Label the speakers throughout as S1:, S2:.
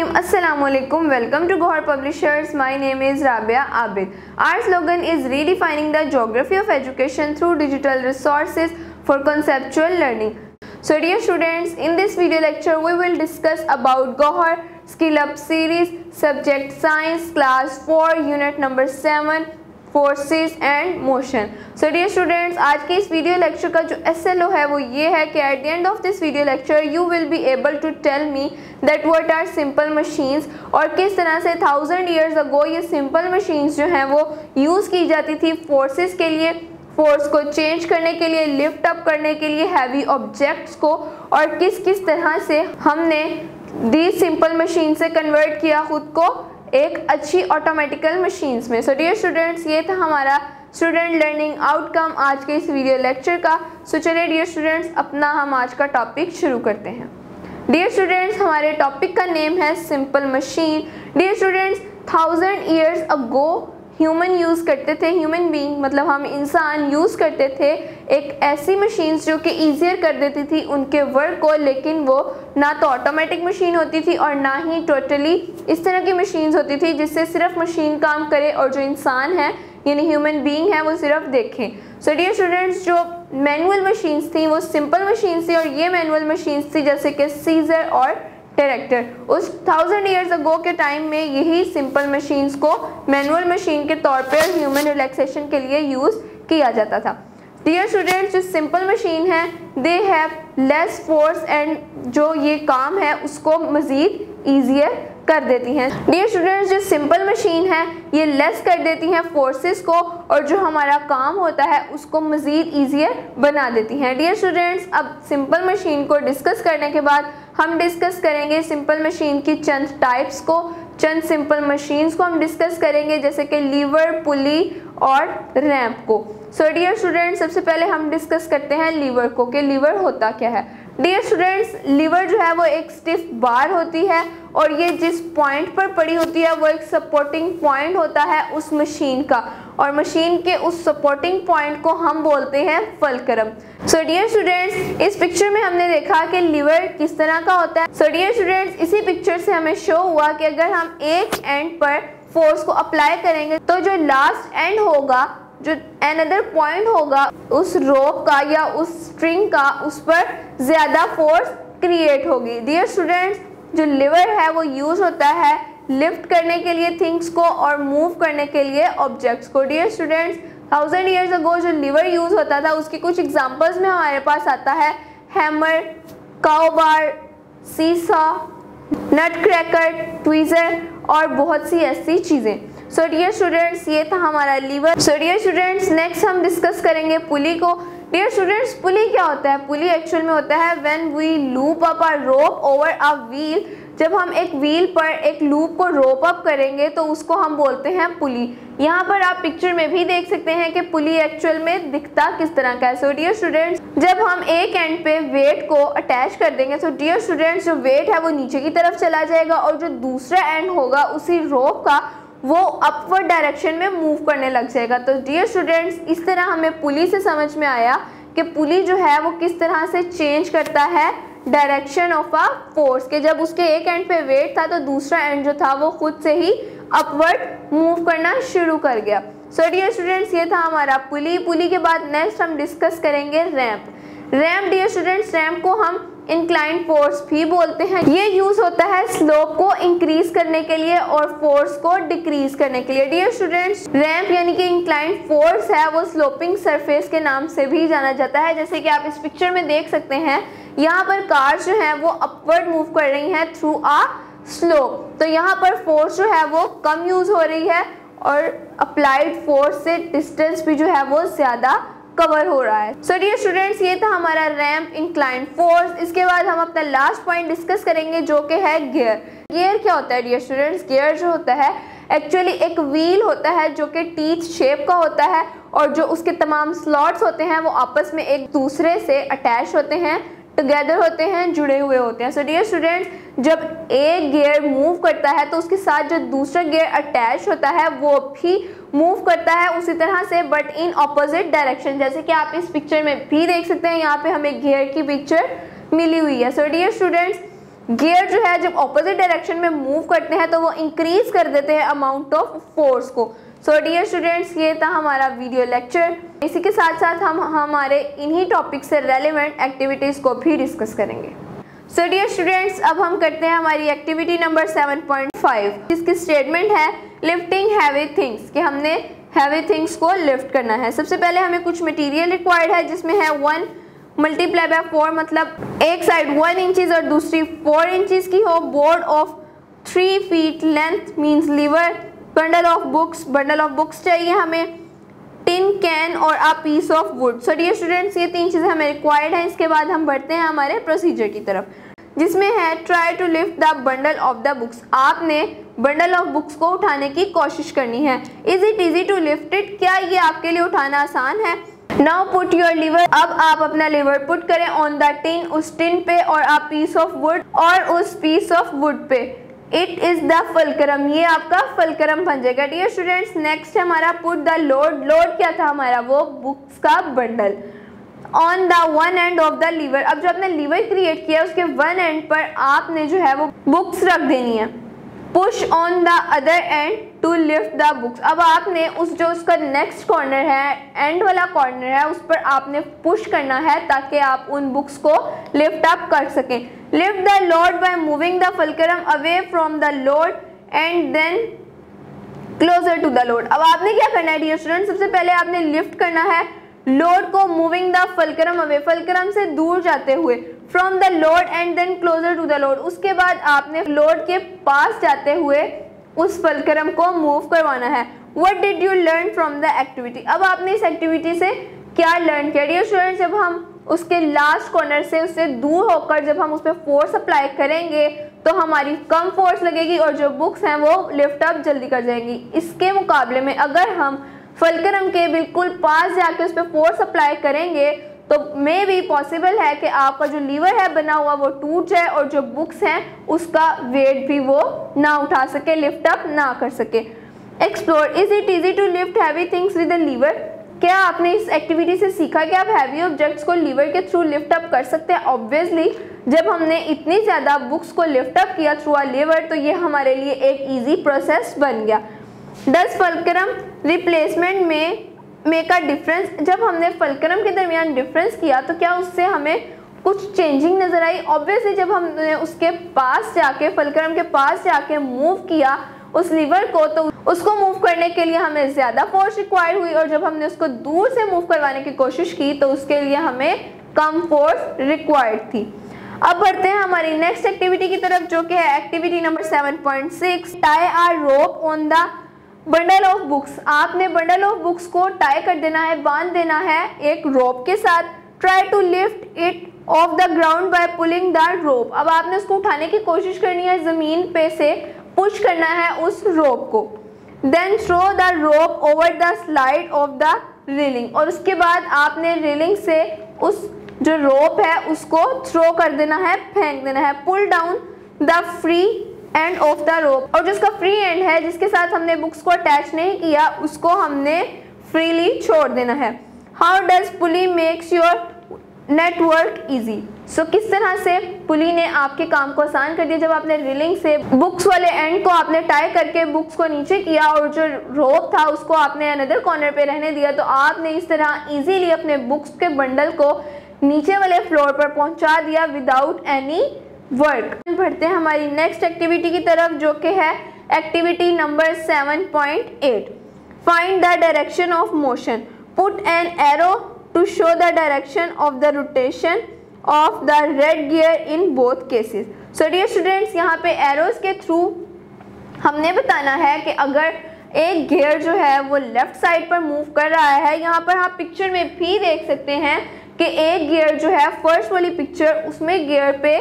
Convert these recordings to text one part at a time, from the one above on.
S1: Assalamualaikum. Welcome to Gohar Publishers. My name is Rabia Abid. Our slogan is redefining the geography of education through digital resources for conceptual learning. So dear students, in this video lecture we will discuss about Gohar Skill Up series, subject Science, class 4, unit number 7, forces and motion. So dear students, आज के इस video lecture का जो SLO है वो ये है कि at the end of this video lecture you will be able to tell me that what are simple machines और किस तरह से 1000 ईयर्स अगो ये सिंपल मशीन्स जो हैं वो यूज़ की जाती थी फोर्सेस के लिए, फोर्स को चेंज करने के लिए, लिफ्ट अप करने के लिए हैवी ऑब्जेक्ट्स को, और किस किस तरह से हमने दी सिंपल मशीन से कन्वर्ट किया खुद को एक अच्छी ऑटोमेटिकल मशीन्स में. सो डियर स्टूडेंट्स, ये था हमारा स्टूडेंट लर्निंग आउटकम आज के इस वीडियो लेक्चर का. सो चलिए डियर स्टूडेंट्स, अपना हम आज का टॉपिक शुरू करते हैं. डियर स्टूडेंट्स, हमारे टॉपिक का नेम है simple machine. Dear students, 1000 years ago human use करते थे, ह्यूमन बीइंग मतलब हम इंसान यूज़ करते थे एक ऐसी मशीन्स जो कि ईजियर कर देती थी उनके वर्क को, लेकिन वो ना तो ऑटोमेटिक मशीन होती थी और ना ही टोटली इस तरह की मशीन्स होती थी जिससे सिर्फ मशीन काम करे और जो इंसान है यानी ह्यूमन बीइंग है वो सिर्फ देखें. सो डियर स्टूडेंट्स, जो मैनुअल मशीन्स थी वो सिंपल मशीन्स थी और ये मैनुअल मशीन्स थी जैसे कि सीजर और ट्रैक्टर. उस 1000 ईयर्स अगो के टाइम में यही सिंपल मशीन्स को मैनुअल मशीन के तौर पे ह्यूमन रिलैक्सेशन के लिए यूज़ किया जाता था. डियर स्टूडेंट्स, जो सिंपल मशीन है they have less force and जो ये काम है उसको मज़ीद ईजियर कर देती हैं. डियर स्टूडेंट्स, जो सिंपल मशीन है ये लेस कर देती हैं फोर्सेस को और जो हमारा काम होता है उसको मज़ीद ईजियर बना देती हैं. डियर स्टूडेंट्स, अब सिंपल मशीन को डिस्कस करने के बाद हम डिस्कस करेंगे सिंपल मशीन की चंद टाइप्स को, चंद सिंपल मशीन्स को हम डिस्कस करेंगे जैसे कि लीवर, पुली और रैंप को. सो डियर स्टूडेंट्स, सबसे पहले हम डिस्कस करते हैं लीवर को कि लीवर होता क्या है. डियर स्टूडेंट्स, लीवर जो है वो एक स्टिफ बार होती है और ये जिस पॉइंट पर पड़ी होती है वो एक सपोर्टिंग पॉइंट होता है उस मशीन का, और मशीन के उस सपोर्टिंग पॉइंट को हम बोलते हैं फलक्रम. सो डियर स्टूडेंट्स, इस पिक्चर में हमने देखा कि लीवर किस तरह का होता है. सो डियर स्टूडेंट्स, इसी पिक्चर से हमें शो हुआ कि अगर हम एक एंड पर फोर्स को अप्लाई करेंगे तो जो लास्ट एंड होगा, जो अनदर पॉइंट होगा उस रोप का या उस स्ट्रिंग का, उस पर ज़्यादा फोर्स क्रिएट होगी. डियर स्टूडेंट्स, जो लिवर है वो यूज़ होता है लिफ्ट करने के लिए थिंग्स को और मूव करने के लिए ऑब्जेक्ट्स को. डियर स्टूडेंट्स, 1000 ईयर्स अगो जो लिवर यूज़ होता था उसकी कुछ एग्जांपल्स में हमारे पास आता है हैमर, काउबार, सीसा, नट क्रैकर, ट्वीज़र और बहुत सी ऐसी चीज़ें. सो डियर स्टूडेंट्स, ये था हमारा lever. So dear students, next हम डिस्कस करेंगे पुली को. डियर स्टूडेंट्स, पुली क्या होता है? पुली एक्चुअल में होता है when we loop up a rope over a wheel. जब हम एक व्हील पर एक लूप को रोप अप करेंगे तो उसको हम बोलते हैं पुली. यहाँ पर आप पिक्चर में भी देख सकते हैं कि पुली एक्चुअल में दिखता किस तरह का है. सो डियर स्टूडेंट्स, जब हम एक एंड पे वेट को अटैच कर देंगे तो डियर स्टूडेंट्स जो वेट है वो नीचे की तरफ चला जाएगा और जो दूसरा एंड होगा उसी रोप का वो अपवर्ड डायरेक्शन में मूव करने लग जाएगा. तो डियर स्टूडेंट्स, इस तरह हमें पुली से समझ में आया कि पुली जो है वो किस तरह से चेंज करता है डायरेक्शन ऑफ अ फोर्स, के जब उसके एक एंड पे वेट था तो दूसरा एंड जो था वो खुद से ही अपवर्ड मूव करना शुरू कर गया. सो डियर स्टूडेंट्स, ये था हमारा पुली. पुली के बाद नेक्स्ट हम डिस्कस करेंगे ramp. Ramp dear students, ramp को हम इंक्लाइन फोर्स भी बोलते हैं. ये यूज़ होता है स्लोप को इंक्रीज करने के लिए और फोर्स को डिक्रीज करने के लिए. डियर स्टूडेंट्स, रैंप यानी कि इंक्लाइन फोर्स है वो स्लोपिंग सरफेस के नाम से भी जाना जाता है. जैसे कि आप इस पिक्चर में देख सकते हैं यहाँ पर कार्स जो है वो अपवर्ड मूव कर रही हैं थ्रू आ स्लोप. तो यहाँ पर फोर्स जो है वो कम यूज़ हो रही है और अप्लाइड फोर्स से डिस्टेंस भी जो है वो ज़्यादा कवर हो रहा है. सो डियर स्टूडेंट्स, ये था हमारा रैंप, इंक्लाइन फोर्स. इसके बाद हम अपना लास्ट पॉइंट डिस्कस करेंगे जो कि है गियर. गियर क्या होता है डियर स्टूडेंट्स? गियर जो होता है एक्चुअली एक व्हील होता है जो कि टीथ शेप का होता है और जो उसके तमाम स्लॉट्स होते हैं वो आपस में एक दूसरे से अटैच होते हैं, टुगेदर होते हैं, जुड़े हुए होते हैं. सो डियर स्टूडेंट्स, जब एक गियर मूव करता है तो उसके साथ जो दूसरा गियर अटैच होता है वो भी मूव करता है उसी तरह से, बट इन ऑपोजिट डायरेक्शन. जैसे कि आप इस पिक्चर में भी देख सकते हैं, यहाँ पे हमें गियर की पिक्चर मिली हुई है. सो डियर स्टूडेंट्स, गियर जो है जब ऑपोजिट डायरेक्शन में मूव करते हैं तो वो इंक्रीज कर देते हैं अमाउंट ऑफ फोर्स को। सो डियर स्टूडेंट्स, ये था हमारा वीडियो लेक्चर। इसी के साथ साथ हम हमारे इन्हीं टॉपिक से रेलेवेंट एक्टिविटीज़ को भी डिस्कस करेंगे। सो डियर स्टूडेंट्स, अब हम करते हैं हमारी एक्टिविटी नंबर 7.5, जिसकी स्टेटमेंट है लिफ्टिंग हैवी थिंग्स, कि हमने हैवी थिंग्स को लिफ्ट करना है। सबसे पहले हमें कुछ मटेरियल रिक्वायर्ड है, जिसमें है 1 मल्टीप्लाई बाय 4, मतलब एक साइड 1 इंचेस और दूसरी 4 इंचेस की हो। Board of 3 feet length means lever. Bundle of books चाहिए हमें। टिन कैन और a piece of wood. So dear students, ये 3 चीज़ें हमें रिक्वायर्ड हैं। इसके बाद हम बढ़ते हैं हमारे प्रोसीजर की तरफ, जिसमें है try to lift the bundle of the books. आपने बंडल ऑफ बुक्स को उठाने की कोशिश करनी है। Is it easy to lift it, क्या ये आपके लिए उठाना आसान है। नाउ पुट योर लीवर, अब आप अपना लीवर पुट करें ऑन द टिन, उस टिन पे, और अ पीस ऑफ वुड, और उस पीस ऑफ वुड पे। इट इज द फलक्रम, ये आपका फलक्रम बन जाएगा। डियर स्टूडेंट्स, नेक्स्ट है हमारा पुट द लोड। लोड क्या था हमारा, वो बुक्स का bundle on the one end of the lever. अब जो आपने लीवर क्रिएट किया उसके वन एंड पर आपने जो है वो बुक्स रख देनी है। Push on the other end to lift the books. अब आपने जो उसका नेक्स्ट कॉर्नर है, एंड वाला कॉर्नर है, उस पर आपने पुश करना है ताकि आप उन बुक्स को लिफ्ट अप कर सकें। Lift the load by moving the fulcrum away from the load and then closer to the load. अब आपने क्या करना है डियर स्टूडेंट, सबसे पहले आपने लिफ्ट करना है लोड को, moving the fulcrum away, fulcrum से दूर जाते हुए, from the load and then closer to the load. उसके बाद आपने लोड के पास जाते हुए उस फलक्रम को मूव करवाना है। What did you learn from the activity. अब आपने इस एक्टिविटी से क्या लर्न किया डियर स्टूडेंट्स, जब हम उसके लास्ट कॉर्नर से उससे दूर होकर जब हम उस पर फोर्स अप्लाई करेंगे तो हमारी कम फोर्स लगेगी और जो बुक्स हैं वो लिफ्ट अप जल्दी कर जाएंगी। इसके मुकाबले में अगर हम फलक्रम के बिल्कुल पास जाके उस पर फोर्स अप्लाई करेंगे तो मे भी पॉसिबल है कि आपका जो लीवर है बना हुआ वो टूट जाए और जो बुक्स हैं उसका वेट भी वो ना उठा सके, लिफ्ट अप ना कर सके। Explore, is it easy to lift heavy things with a lever. क्या आपने इस एक्टिविटी से सीखा कि आप हैवी ऑब्जेक्ट्स को लीवर के थ्रू लिफ्ट अप कर सकते हैं। ऑब्वियसली जब हमने इतनी ज़्यादा बुक्स को लिफ्ट अप किया थ्रू अ लीवर तो ये हमारे लिए एक ईजी प्रोसेस बन गया। डज फलक्रम रिप्लेसमेंट में मेक अ डिफरेंस। जब हमने फलक्रम के दरमियान डिफरेंस किया तो क्या उससे हमें कुछ चेंजिंग नज़र आई। ऑब्वियसली जब हमने उसके पास जाके फलक्रम के पास जाके मूव किया उस लीवर को तो उसको मूव करने के लिए हमें ज़्यादा फोर्स रिक्वायर हुई, और जब हमने उसको दूर से मूव करवाने की कोशिश की तो उसके लिए हमें कम फोर्स रिक्वायर्ड थी। अब बढ़ते हैं हमारी नेक्स्ट एक्टिविटी की तरफ, जो कि है activity number 7.6, tie a rope on the bundle of books. आपने बंडल ऑफ बुक्स को टाई कर देना है, बांध देना है एक रोप के साथ। Try to lift it off the ground by pulling the rope. अब आपने उसको उठाने की कोशिश करनी है, ज़मीन पे से पुश करना है उस रोप को। Then throw the rope over the slide of the railing, और उसके बाद आपने रेलिंग से उस जो रोप है उसको थ्रो कर देना है, फेंक देना है। Pull down the free end of the rope, और जिसका फ्री एंड है जिसके साथ हमने बुक्स को अटैच नहीं किया उसको हमने फ्रीली छोड़ देना है। How does pulley makes your network easy. So किस तरह से पुली ने आपके काम को आसान कर दिया। जब आपने रेलिंग से बुक्स वाले एंड को आपने टाई करके बुक्स को नीचे किया और जो रोप था उसको आपने अनदर कॉर्नर पे रहने दिया तो आपने इस तरह इजीली अपने बुक्स के बंडल को नीचे वाले फ्लोर पर पहुंचा दिया विदाउट एनी वर्क। बढ़ते हैं हमारी नेक्स्ट एक्टिविटी की तरफ, जो कि है activity number 7.8, find the direction of motion. Put an arrow to show the direction of the rotation of the red gear in both cases. So dear students, यहाँ पे एरोस के थ्रू हमने बताना है कि अगर एक गियर जो है वो लेफ्ट साइड पर मूव कर रहा है, यहाँ पर आप पिक्चर में भी देख सकते हैं कि एक गियर जो है फर्स्ट वाली पिक्चर उसमें गियर पे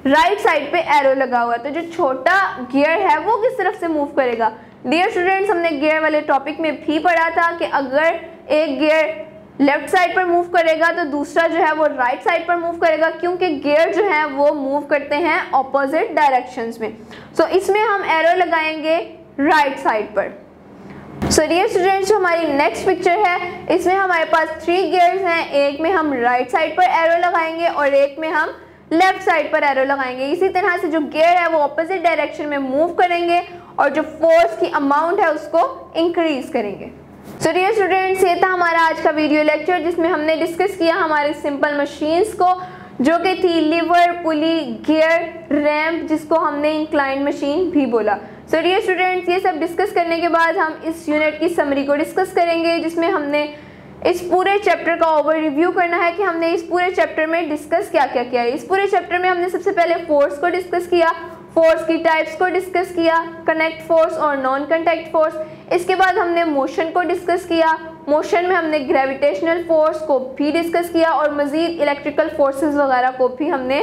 S1: राइट साइड पे एरो लगा हुआ है, तो जो छोटा गियर है वो किस तरफ से मूव करेगा। डियर स्टूडेंट्स, हमने गियर वाले टॉपिक में भी पढ़ा था कि अगर एक गियर लेफ्ट साइड पर मूव करेगा तो दूसरा जो है वो राइट साइड पर मूव करेगा, क्योंकि गियर जो है वो मूव करते हैं ऑपोजिट डायरेक्शंस में। सो इसमें हम एरो लगाएंगे राइट साइड पर। सो डियर स्टूडेंट्स, जो हमारी नेक्स्ट पिक्चर है इसमें हमारे पास 3 गियर्स हैं, एक में हम राइट साइड पर एरो लगाएंगे और एक में हम लेफ्ट साइड पर एरो लगाएंगे। इसी तरह से जो गियर है वो ऑपोजिट डायरेक्शन में मूव करेंगे और जो फोर्स की अमाउंट है उसको इंक्रीज करेंगे। सो डियर स्टूडेंट्स, ये था हमारा आज का वीडियो लेक्चर जिसमें हमने डिस्कस किया हमारे सिंपल मशीन्स को, जो कि थी लीवर, पुली, गियर, रैम्प, जिसको हमने इंक्लाइंड मशीन भी बोला। सो डियर स्टूडेंट्स, ये सब डिस्कस करने के बाद हम इस यूनिट की समरी को डिस्कस करेंगे, जिसमें हमने इस पूरे चैप्टर का ओवर रिव्यू करना है कि हमने इस पूरे चैप्टर में डिस्कस क्या क्या किया है। इस पूरे चैप्टर में हमने सबसे पहले फोर्स को डिस्कस किया, फोर्स की टाइप्स को डिस्कस किया, कनेक्ट फोर्स और नॉन कनेक्ट फोर्स। इसके बाद हमने मोशन को डिस्कस किया, मोशन में हमने ग्रेविटेशनल फोर्स को भी डिस्कस किया और मजीद इलेक्ट्रिकल फोर्सेस वगैरह को भी हमने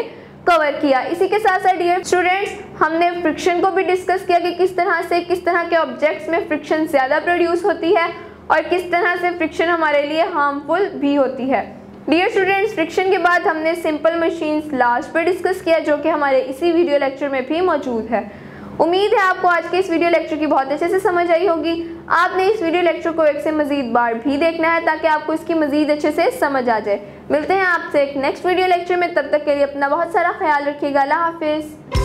S1: कवर किया। इसी के साथ साथ डियर स्टूडेंट्स, हमने फ्रिक्शन को भी डिस्कस किया कि किस तरह के ऑब्जेक्ट्स में फ्रिक्शन ज़्यादा प्रोड्यूस होती है और किस तरह से फ्रिक्शन हमारे लिए हार्मफुल भी होती है। डियर स्टूडेंट्स, फ्रिक्शन के बाद हमने सिंपल मशीन्स लास्ट पे डिस्कस किया, जो कि हमारे इसी वीडियो लेक्चर में भी मौजूद है। उम्मीद है आपको आज के इस वीडियो लेक्चर की बहुत अच्छे से समझ आई होगी। आपने इस वीडियो लेक्चर को एक से मजीद बार भी देखना है ताकि आपको इसकी मजीद अच्छे से समझ आ जाए। मिलते हैं आपसे एक नेक्स्ट वीडियो लेक्चर में, तब तक के लिए अपना बहुत सारा ख्याल रखिएगा। अल्लाह हाफिज़।